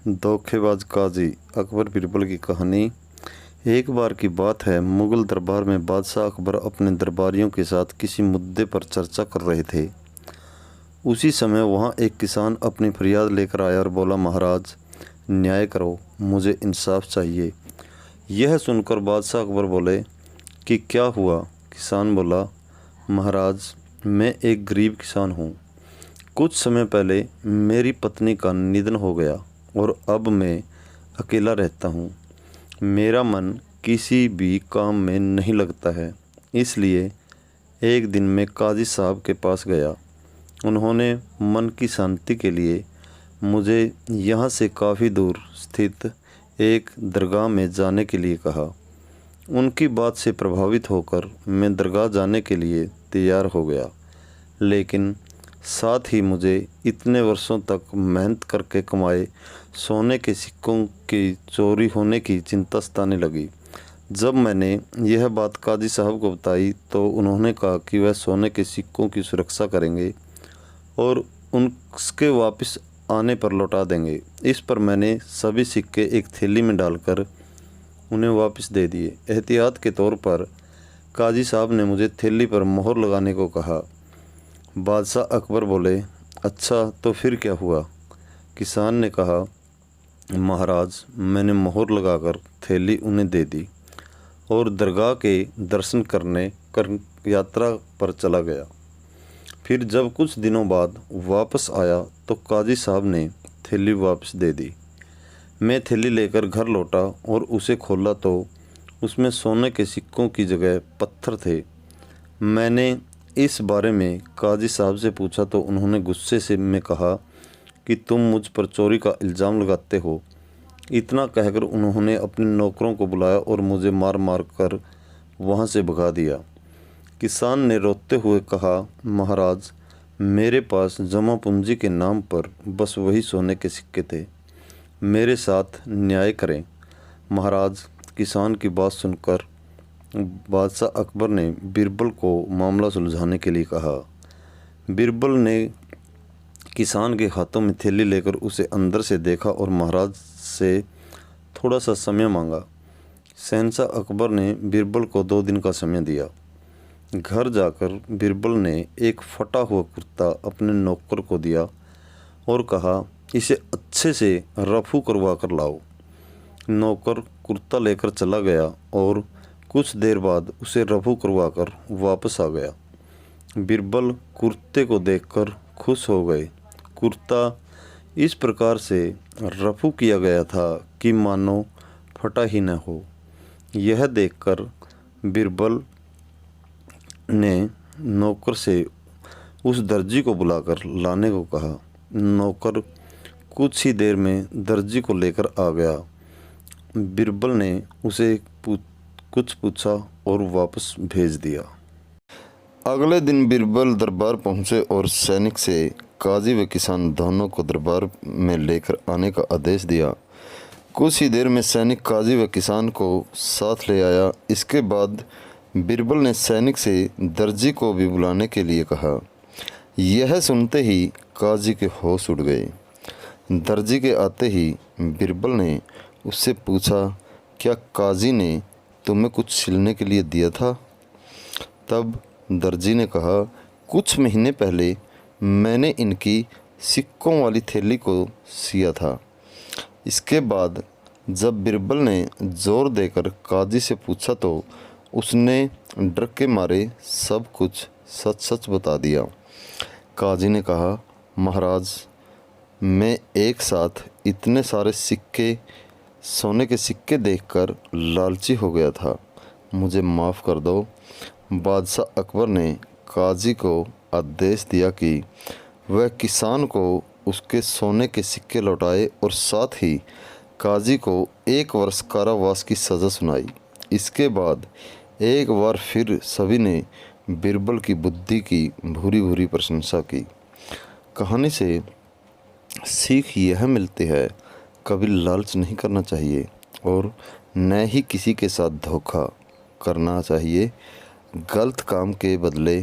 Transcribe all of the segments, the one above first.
धोखेबाज काजी अकबर बीरबल की कहानी। एक बार की बात है, मुगल दरबार में बादशाह अकबर अपने दरबारियों के साथ किसी मुद्दे पर चर्चा कर रहे थे। उसी समय वहां एक किसान अपनी फरियाद लेकर आया और बोला, महाराज न्याय करो, मुझे इंसाफ चाहिए। यह सुनकर बादशाह अकबर बोले कि क्या हुआ? किसान बोला, महाराज मैं एक गरीब किसान हूँ। कुछ समय पहले मेरी पत्नी का निधन हो गया और अब मैं अकेला रहता हूँ। मेरा मन किसी भी काम में नहीं लगता है। इसलिए एक दिन मैं काजी साहब के पास गया। उन्होंने मन की शांति के लिए मुझे यहाँ से काफ़ी दूर स्थित एक दरगाह में जाने के लिए कहा। उनकी बात से प्रभावित होकर मैं दरगाह जाने के लिए तैयार हो गया, लेकिन साथ ही मुझे इतने वर्षों तक मेहनत करके कमाए सोने के सिक्कों की चोरी होने की चिंता सताने लगी। जब मैंने यह बात काजी साहब को बताई तो उन्होंने कहा कि वह सोने के सिक्कों की सुरक्षा करेंगे और उनके वापस आने पर लौटा देंगे। इस पर मैंने सभी सिक्के एक थैली में डालकर उन्हें वापस दे दिए। एहतियात के तौर पर काजी साहब ने मुझे थैली पर मोहर लगाने को कहा। बादशाह अकबर बोले, अच्छा तो फिर क्या हुआ? किसान ने कहा, महाराज मैंने मोहर लगाकर थैली उन्हें दे दी और दरगाह के दर्शन करने यात्रा पर चला गया। फिर जब कुछ दिनों बाद वापस आया तो काजी साहब ने थैली वापस दे दी। मैं थैली लेकर घर लौटा और उसे खोला तो उसमें सोने के सिक्कों की जगह पत्थर थे। मैंने इस बारे में काजी साहब से पूछा तो उन्होंने गुस्से से में कहा कि तुम मुझ पर चोरी का इल्ज़ाम लगाते हो। इतना कहकर उन्होंने अपने नौकरों को बुलाया और मुझे मार मार कर वहाँ से भगा दिया। किसान ने रोते हुए कहा, महाराज मेरे पास जमा पूंजी के नाम पर बस वही सोने के सिक्के थे। मेरे साथ न्याय करें। महाराज किसान की बात सुनकर बादशाह अकबर ने बीरबल को मामला सुलझाने के लिए कहा। बीरबल ने किसान के हाथों में थैली लेकर उसे अंदर से देखा और महाराज से थोड़ा सा समय मांगा। शहंशाह अकबर ने बीरबल को 2 दिन का समय दिया। घर जाकर बीरबल ने एक फटा हुआ कुर्ता अपने नौकर को दिया और कहा, इसे अच्छे से रफू करवा कर लाओ। नौकर कुर्ता लेकर चला गया और कुछ देर बाद उसे रफू करवा कर वापस आ गया। बीरबल कुर्ते को देखकर खुश हो गए। कुर्ता इस प्रकार से रफू किया गया था कि मानो फटा ही न हो। यह देखकर बीरबल ने नौकर से उस दर्जी को बुलाकर लाने को कहा। नौकर कुछ ही देर में दर्जी को लेकर आ गया। बीरबल ने उसे कुछ पूछा और वापस भेज दिया। अगले दिन बीरबल दरबार पहुंचे और सैनिक से काजी व किसान दोनों को दरबार में लेकर आने का आदेश दिया। कुछ ही देर में सैनिक काजी व किसान को साथ ले आया। इसके बाद बीरबल ने सैनिक से दर्जी को भी बुलाने के लिए कहा। यह सुनते ही काजी के होश उड़ गए। दर्जी के आते ही बीरबल ने उससे पूछा, क्या काजी ने तुम्हें कुछ सिलने के लिए दिया था? तब दर्जी ने कहा, कुछ महीने पहले मैंने इनकी सिक्कों वाली थैली को सिया था। इसके बाद जब बीरबल ने जोर देकर काजी से पूछा तो उसने डर के मारे सब कुछ सच सच बता दिया। काजी ने कहा, महाराज मैं एक साथ इतने सारे सोने के सिक्के देखकर लालची हो गया था, मुझे माफ़ कर दो। बादशाह अकबर ने काजी को आदेश दिया कि वह किसान को उसके सोने के सिक्के लौटाए और साथ ही काजी को 1 वर्ष कारावास की सज़ा सुनाई। इसके बाद एक बार फिर सभी ने बीरबल की बुद्धि की भूरी भूरी प्रशंसा की। कहानी से सीख यह मिलती है, कभी लालच नहीं करना चाहिए और न ही किसी के साथ धोखा करना चाहिए। गलत काम के बदले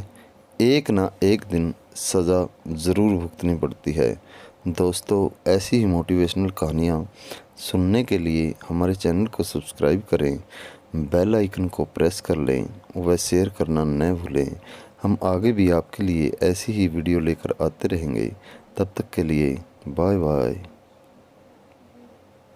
एक ना एक दिन सज़ा ज़रूर भुगतनी पड़ती है। दोस्तों, ऐसी ही मोटिवेशनल कहानियाँ सुनने के लिए हमारे चैनल को सब्सक्राइब करें, बेल आइकन को प्रेस कर लें व शेयर करना न भूलें। हम आगे भी आपके लिए ऐसी ही वीडियो लेकर आते रहेंगे। तब तक के लिए बाय बाय।